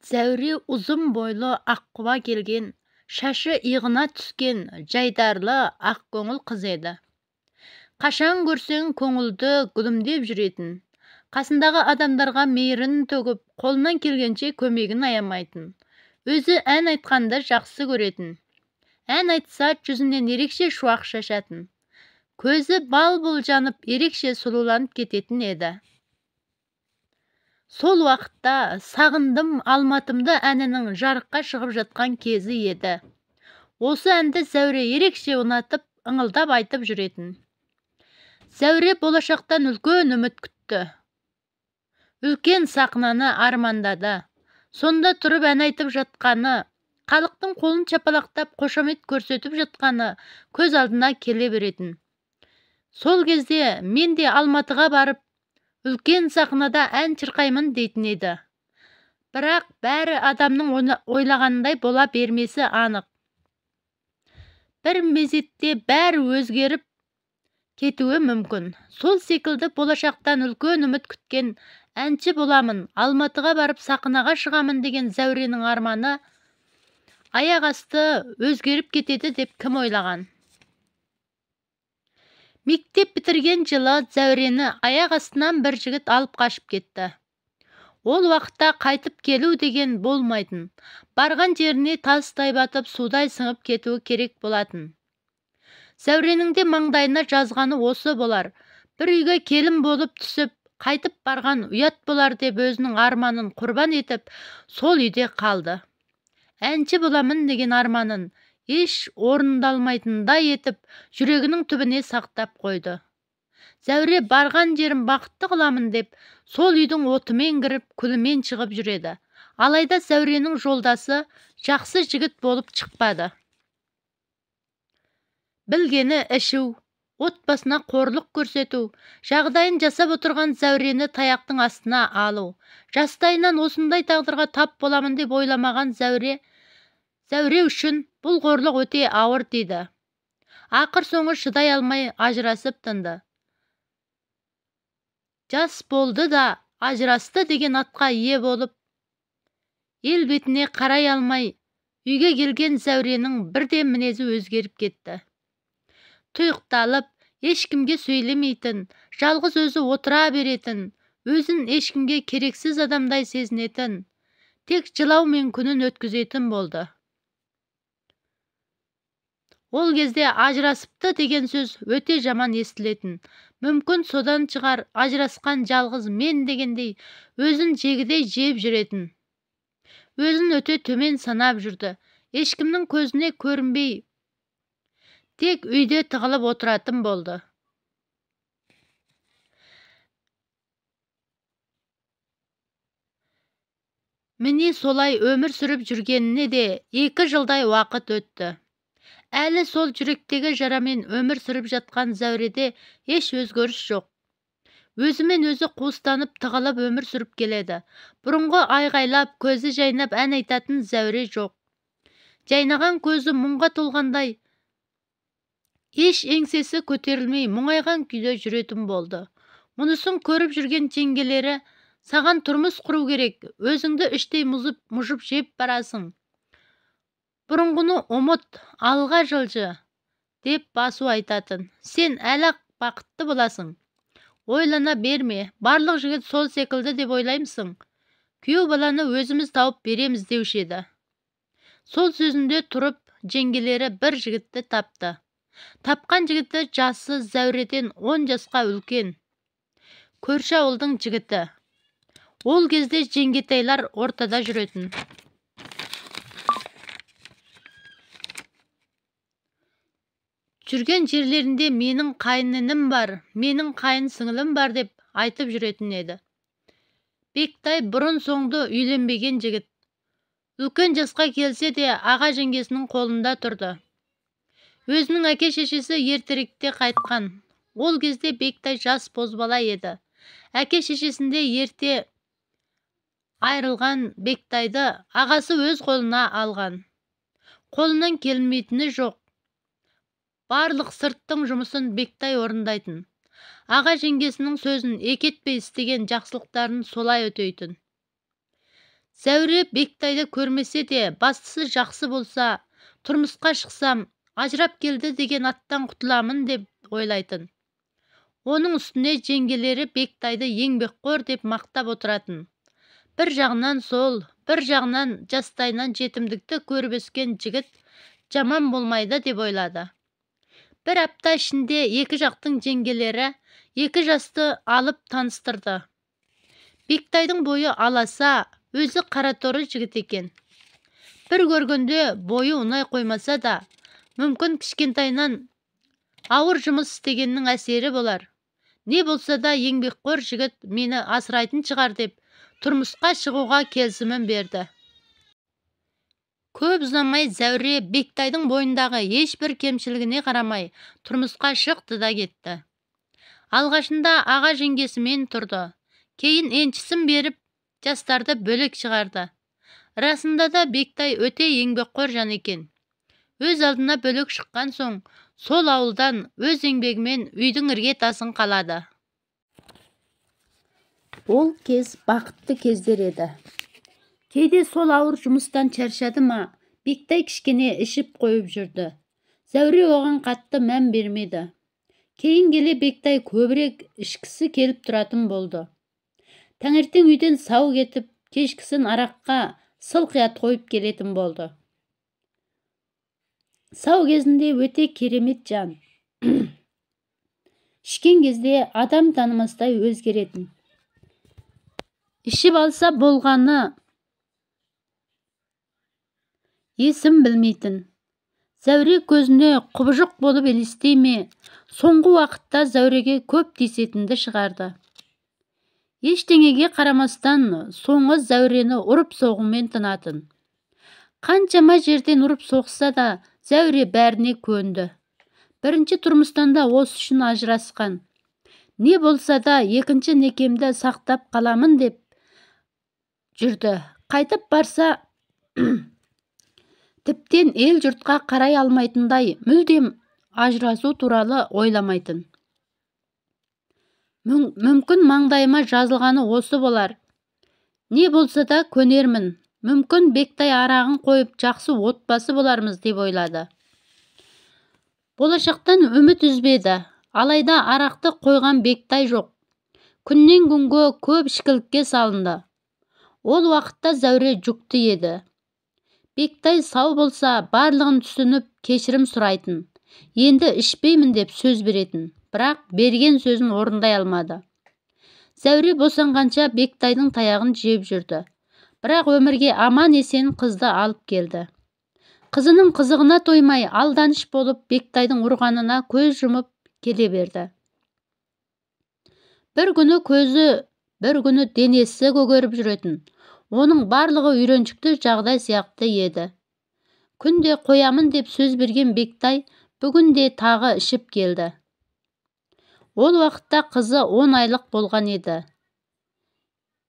Зәуре ұзын бойлы аққұба келген, шашы иығына түскен жайдарлы ақ көңіл қыз еді. Қашан көрсең көңілді күлімдеп жүретін, қасындағы адамдарға мейірін төгіп, қолынан келгенше көмегін аямайтын. Өзі ән айтқанды жақсы көретін. Ән айтса жүзінен ерекше шуақ шашатын. Көзі бал-бұл жанып, ерекше сұлуланып кететін еді. Сол уақытта «Сағындым Алматымды» әнінің жарыққа шығып жатқан кезі еді. Осы әнді Зәуре ерекше ұнатып, ыңылдап айтып жүретін. Зәуре болашақтан үлкен үміт күтті. Үлкен сахнаны армандады. Сонда тұрып ән айтып жатқаны, халықтың қолын шапалақтап қошамет көрсетіп жатқаны көз алдына келе беретін. Сол кезде мен де Алматыға барып, үлкен сахнада ән шырқаймын дейтін еді. Бірақ бәрі адамның ойлағандай бола бермесі анық. Бір мезетте бәрі өзгеріп кетуі мүмкін. Сол секілді болашақтан үлкен үміт күткен әнші боламын, Алматыға барып сахнаға шығамын деген Зәуренің арманы аяқ асты өзгеріп кетеді деп кім ойлаған? Мектеп бітірген жылы Зәурені аяқ астынан бір жігіт алып қашып кетті. Ол уақытта қайтып келу деген болмайтын. Барған жеріне тастай батып, судай сіңіп кетуі керек болатын. Зәуренің де маңдайына жазғаны осы болар. Бір үйге келін болып түсіп, қайтып барған ұят болар деп өзінің арманын құрбан етіп, сол үйде қалды. Әнші боламын деген арманын еш орындалмайтындай етіп, жүрегінің түбіне сақтап қойды. Зәуре барған жерін бақытты қыламын деп, сол үйдің отымен кіріп, күлімен шығып жүреді. Алайда Зәуренің жолдасы жақсы жігіт болып шықпады. Білгені ішу, отбасына қорлық көрсету, жағдайын жасап отырған Зәурені таяқтың астына алу. Жастайынан осындай тағдырға тап боламын деп ойламаған Зәуре үшін бұл қорлық өте ауыр дейді. Ақыр соңы шыдай алмай ажырасып тынды. Жас болды да ажырасты деген атқа ие болып, ел бетіне қарай алмай, үйге келген Зәуренің бірден мінезі өзгеріп кетті. Тұйықталып, ешкімге сөйлемейтін, жалғыз өзі отыра беретін, өзін ешкімге керексіз адамдай сезінетін, тек жылаумен күнін өткізетін болды. Ол кезде ажырасыпты деген сөз өте жаман естілетін. Мүмкін содан шығар ажырасқан жалғыз мен дегендей өзін жегідей жеп жүретін. Өзін өте төмен санап жүрді. Ешкімнің көзіне көрінбей, тек үйде тығылып отыратын болды. Міне солай өмір сүріп жүргеніне де 2 жылдай уақыт өтті. Әлі сол жүректегі жарамен өмір сүріп жатқан Зәуреде еш өзгеріс жоқ. Өзімен өзі қуыстанып тығылып өмір сүріп келеді. Бұрынғы айғайлап, көзі жайнап ән айтатын Зәуре жоқ. Жайнаған көзі мұңға толғандай, еш еңсесі көтерілмей мұңайған күйде жүретін болды. Мұнысын көріп жүрген жеңгелері, саған тұрмыс құру керек, өзіңді іштей мұжып жеп барасың. Бұрынғыны ұмыт, алға жылжы, деп басу айтатын. Сен әлі бақытты боласың. Ойлана берме, барлық жігіт сол секілді деп ойлаймысың. Күйеу баланы өзіміз тауып береміз деуші еді. Сол сөзінде тұрып, жеңгелері бір жігітті тапты. Тапқан жігіті жасы Зәуреден 10 жасқа үлкен. Көрші ауылдың жігіті. Ол кезде жеңгетайлар ортада жүретін. Жүрген жерлерінде менің қайынінім бар, менің қайын сіңілім бар деп айтып жүретін еді. Бектай бұрын соңды үйленбеген жігіт. Үлкен жасқа келсе де аға жеңгесінің қолында тұрды. Өзінің әке шешесі ертеректе қайтқан. Ол кезде Бектай жас бозбала еді. Әке шешесінде ерте айрылған Бектайды ағасы өз қолына алған. Қолынан келмейтіні жоқ. Барлық сырттың жұмысын Бектай орындайтын. Аға жеңгесінің сөзін екетпей істеген жақсылықтарын солай өтейтін. Зәуре Бектайды көрмесе де, бастысы жақсы болса, тұрмысқа шықсам, ажырап келді деген аттан құтыламын деп ойлайтын. Оның үстіне жеңгелері Бектайды еңбекқор деп мақтап отыратын. Bir жағынан сол, bir жағынан жастайынан жетімдікті көріп өскен жігіт жаман болмайды деп ойлады. Bir апта ішінде екі жақтың жеңгелері екі жасты алып таныстырды. Бектайдың бойы аласа, өзі қараторы жігіт екен. Bir көргенде бойы ұнай қоймаса да, мүмкін кішкентайынан ауыр жұмыс істегеннің әсері болар. Не болса да еңбекқор жігіт мені асырайтын шығар деп, тұрмысқа шығуға келісімін берді. Көп ұзамай Зәуре Бектайдың бойындағы ешбір кемшілігіне қарамай тұрмысқа шықты да кетті. Алғашында аға жеңгесімен тұрды. Кейін еншісін беріп, жастарды бөлек шығарды. Расында да Бектай өте еңбекқор жан екен. Өз алдына бөлек шыққан соң, сол ауылдан өз еңбегімен үйдің іргетасын қалады. Ол кез бақытты кездер еді. Кейде сол ауыр жұмыстан шаршады ма, Бектай кішкене ішіп қойып жүрді. Зәуре оған қатты мән бермеді. Кейін келе Бектай көбірек ішкісі келіп тұратын болды. Таңертең үйден сау кетіп, кешкісін араққа сылқият қойып келетін болды. Сау кезінде өте керемет жан. Ішкен кезде адам танымастай өзгеретін. Ішіп алса болғаны есім білмейтін. Зәуре көзіне құбыжық болып елестей ме, соңғы уақытта Зәуреге көп тиісетінді шығарды. Ештеңеге қарамастан соңы Зәурені ұрып соғумен тынатын. Қаншама жерден ұрып соқса да, Зәуре бәріне көнді. Бірінші тұрмыстан да осы үшін ажырасқан. Не болса да екінші некемді сақтап қаламын деп жүрді. Қайтып барса, тіптен ел жұртқа қарай алмайтындай мүлдем ажырасу туралы ойламайтын. Мүмкін маңдайыма жазылғаны осы болар. Не болса да көнермін. Мүмкін Бектай арағын қойып жақсы отбасы болармыз деп ойлады. Болашақтан үміт үзбеді. Алайда арақты қойған Бектай жоқ. Күннен күнге көп ішкілікке салынды. Ол уақытта Зәуре жүкті еді. Бектай сау болса барлығын түсініп кешірім сұрайтын. Енді ішпеймін деп сөз беретін. Бірақ берген сөзін орындай алмады. Зәуре босанғанша Бектайдың таяғын жеп жүрді. Бірақ өмірге аман есен қызды алып келді. Қызының қызығына тоймай алданыш болып Бектайдың ұрғанына көз жұмып келе берді. Bir күні көзі, бір күні денесі көгеріп жүретін. Оның барлығы үйреншікті жағдай сияқты еді. Күнде қоямын деп сөз берген Бектай бүгін де тағы ішіп келді. Ол уақытта қызы 10 айлық болған еді.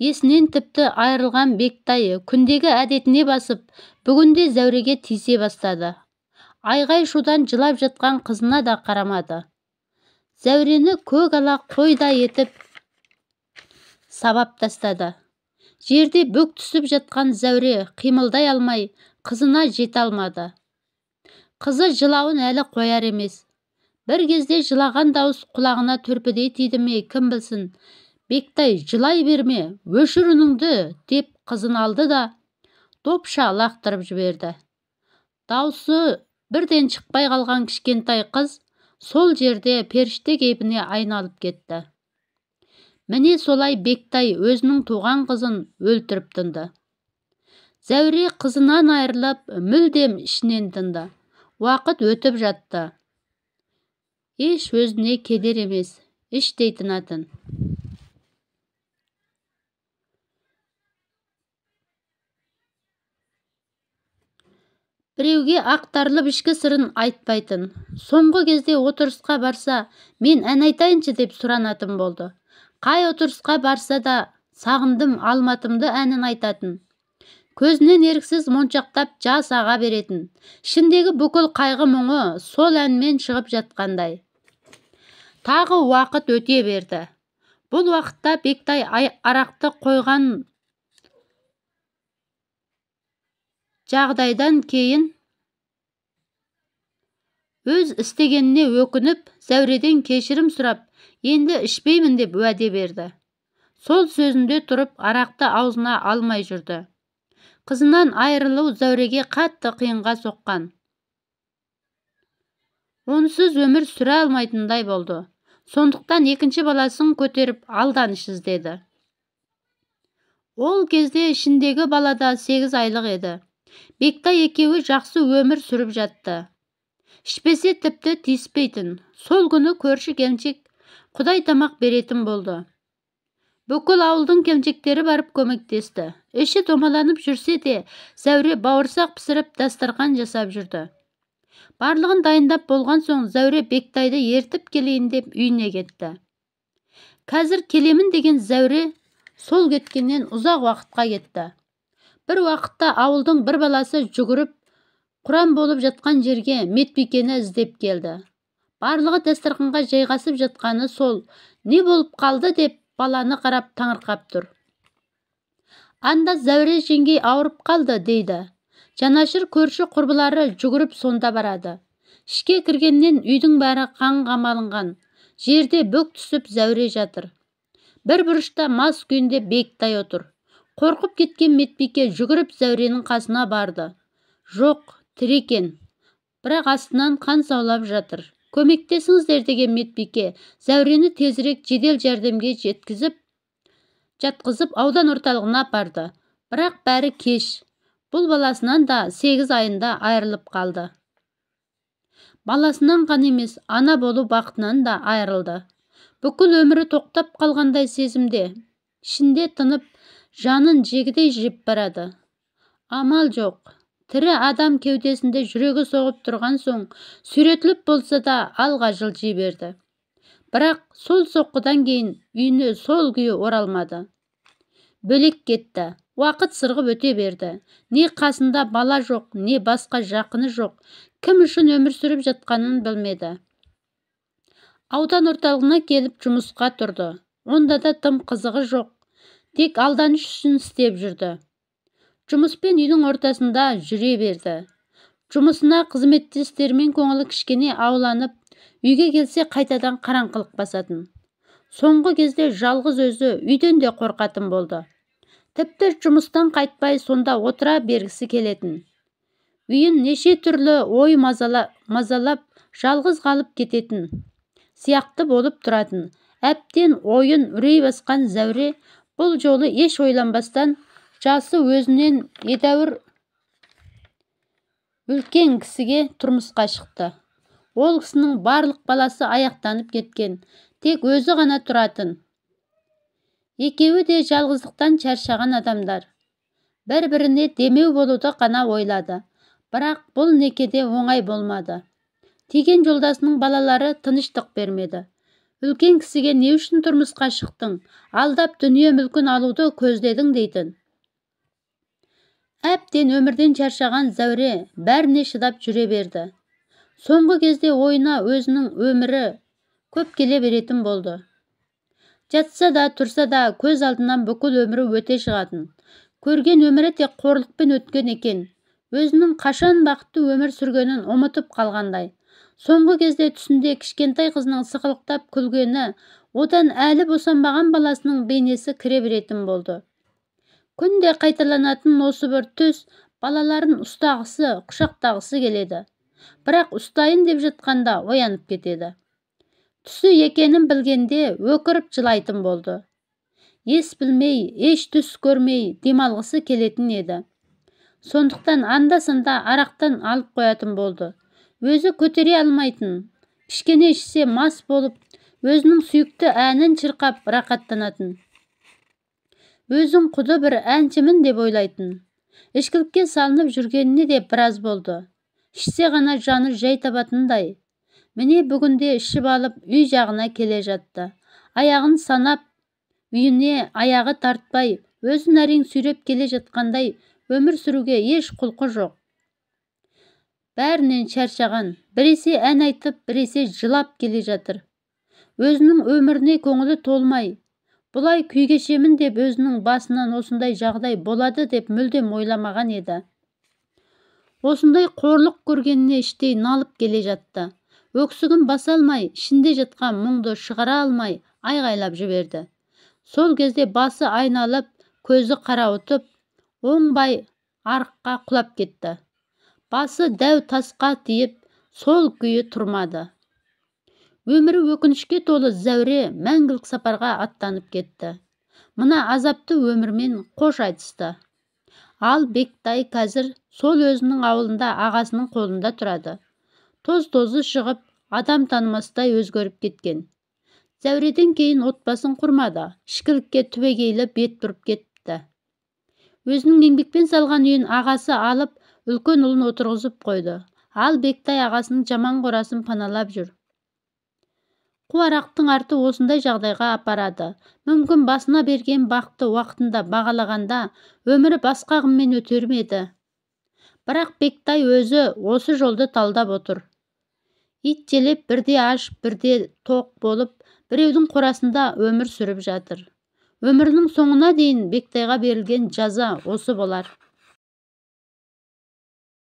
Есінен тіпті айырылған Бектай күндегі әдетіне басып, бүгінде Зәуреге тиісе бастады. Айғай шудан жылап жатқан қызына да қарамады. Зәурені көк ала қойдай етіп сабап тастады. Жерде бүк түсіп жатқан Зәуре қимылдай алмай, қызына жете алмады. Қызы жылауын әлі қояр емес. Bir кезде жылаған дауыс құлағына түрпідей тиді ме, кім білсін. Бектай, жылай берме, өшір үніңді, деп қызын алды да допша лақтырып жіберді. Дауысы бірден шықпай қалған кішкентай қыз сол жерде періште кейпіне айналып кетті. Міне солай Бектай өзінің туған қызын өлтіріп тынды. Зәуре қызынан айырылып, мүлдем ішінен тынды. Уақыт өтіп жатты. Еш өзіне кедер емес, іштей тынатын. Біреуге ақтарылып ішкі сырын айтпайтын. Соңғы кезде отырысқа барса, мен ән айтайыншы деп сұранатын болды. Қай отырысқа барса да сағындым алматымды әнін айтатын. Көзінен еріксіз моншақтап жас аға беретін. Ішіндегі бүкіл қайғы мұңы сол әнмен шығып жатқандай. Тағы уақыт өте берді. Бұл уақытта Бектай арақты қойған жағдайдан кейін өз істегеніне өкініп, Зәуреден кешірім сұрап, енді ішпеймін деп уәде берді. Сол сөзінде тұрып, арақты аузына алмай жүрді. Қызынан айырылу Зәуреге қатты қиынға соққан. Онсыз өмір сүре алмайтындай болды. Сондықтан екінші баласын көтеріп алданыш іздеді. Ол кезде ішіндегі балада 8 айлық еді. Бектай екеуі жақсы өмір сүріп жатты. Ішпесе тіпті тиіспейтін. Сол күні көрші келіншек Құдай тамақ беретін болды. Бүкіл ауылдың келіншектері барып көмектесті. Іші домаланып жүрсе де, Зәуре бауырсақ пісіріп, дастархан жасап жүрді. Барлығын дайындап болған соң Зәуре Бектайды ертіп келейін деп үйіне кетті. Қазір келемін деген Зәуре сол кеткеннен ұзақ уақытқа кетті. Бір уақытта ауылдың бір баласы жүгіріп, құран болып жатқан жерге Медбикені іздеп келді. Барлығы дастарханға жайғасып жатқаны сол, не болып қалды деп баланы қарап таңырқап тұр. Анда Зәуре жеңгей ауырып қалды дейді. Жанашыр көрші құрбылары жүгіріп сонда барады. Ішке кіргеннен үйдің бәрі қанға малынған. Жерде бүк түсіп Зәуре жатыр. Бір бұрышта мас күйінде Бектай отыр. Қорқып кеткен Медбике жүгіріп Зәуренің қасына барды. Жоқ, тірі екен. Бірақ астынан қан саулап жатыр. Көмектесіңіздер деген Медбике Зәурені тезірек жедел жәрдемге жатқызып аудан орталығына апарды. Бірақ бәрі кеш. Бұл баласынан да 8 айында айырылып қалды. Баласынан ғана емес, ана болу бақытынан да айырылды. Бүкіл өмірі тоқтап қалғандай сезімде. Ішінде тынып, жанын жегідей жеп барады. Амал жоқ. Тірі адам кеудесінде жүрегі соғып тұрған соң, сүйретіліп болса да алға жылжи берді. Бірақ сол соққыдан кейін үйіне сол күйі оралмады. Бөлек кетті. Уақыт сырғып өте берді. Не қасында бала жоқ, не басқа жақыны жоқ. Кім үшін өмір сүріп жатқанын білмеді. Аудан орталығына келіп жұмысқа тұрды. Онда да тым қызығы жоқ. Тек алданыш үшін істеп жүрді. Жұмыспен үйдің ортасында жүре берді. Жұмысына қызметтестермен көңілі кішкене ауланып, үйге келсе қайтадан қараңғылық басатын. Соңғы кезде жалғыз өзі үйден де қорқатын болды. Тіпті жұмыстан қайтпай сонда отыра бергісі келетін. Үйін неше түрлі ой мазалап, жалғыз қалып кететін сияқты болып тұратын. Әптен ойын үрей басқан Зәуре бұл жолы еш ойланбастан жасы өзінен едәуір үлкен кісіге тұрмысқа шықты. Ол кісінің барлық баласы аяқтанып кеткен, тек өзі ғана тұратын. Екеуі де жалғыздықтан шаршаған адамдар. Бір-біріне демеу болуды ғана ойлады. Бірақ бұл некеде оңай болмады. Тиген жолдасының балалары тыныштық бермеді. Үлкен кісіге не үшін тұрмысқа шықтың? Алдап дүние мүлкін алуды көздедің дейтін. Әптен өмірден шаршаған Зәуре бәріне шыдап жүре берді. Соңғы кезде ойына өзінің өмірі көп келе беретін болды. Жатса да, тұрса да көз алдынан бүкіл өмірі өте шығатын. Көрген өмірі тек қорлықпен өткен екен. Өзінің қашан бақытты өмір сүргенін ұмытып қалғандай. Соңғы кезде түсінде кішкентай қызының сықылықтап күлгені, одан әлі босанбаған баласының бейнесі кіре беретін болды. Күнде қайталанатын осы бір түс балаларын ұстағысы, құшақтағысы келеді. Бірақ ұстайын деп жатқанда оянып кетеді. Түсі екенін білгенде өкіріп жылайтын болды. Ес білмей, еш түс көрмей демалғысы келетін еді. Сондықтан анда-санда арақтан алып қоятын болды. Өзі көтере алмайтын, кішкене ішсе мас болып, өзінің сүйікті әнін шырқап рақаттанатын. Өзін құды бір әншімін деп ойлайтын. Ішкілікке салынып жүргеніне де біраз болды. Ішсе ғана жаны жай табатындай. Міне бүгінде ішіп алып үй жағына келе жатты. Аяғын санап, үйіне аяғы тартпай, өзін әрең сүйреп келе жатқандай өмір сүруге еш құлқы жоқ. Бәрінен шаршаған, біресе ән айтып, біресе жылап келе жатыр. Өзінің өміріне көңілі толмай, бұлай күй кешемін деп өзінің басынан осындай жағдай болады деп мүлдем ойламаған еді. осындай қорлық көргеніне іштей налып келе жатты. Өксігін баса алмай, ішінде жатқан мұңды шығара алмай, айғайлап жіберді. Сол кезде басы айналып, көзі қарауытып, оңбай арыққа құлап кетті. Басы дәу тасқа тиіп, сол күйі тұрмады. Өмірі өкінішке толы Зәуре мәңгілік сапарға аттанып кетті. Мына азапты өмірмен қош айтысты. Ал Бектай қазір сол өзінің ауылында ағасының қолында тұрады. Тоз-тозы шығып, адам танымастай өзгеріп кеткен. Зәуреден кейін отбасын құрмады, ішкілікке түбегейлі бет бұрып кетті. Өзінің еңбекпен салған үйін ағасы алып, үлкен ұлын отырғызып қойды. Ал Бектай ағасының жаман қорасын паналап жүр. Қуарақтың арты осындай жағдайға апарады. Мүмкін басына берген бақты уақытында бағалағанда, өмірі басқа ағыммен өтер ме еді? Бірақ Бектай өзі осы жолды талдап отыр. Ит желеп бірде аш, бірде тоқ болып, біреудің қорасында өмір сүріп жатыр. Өмірінің соңына дейін Бектайға берілген жаза осы болар.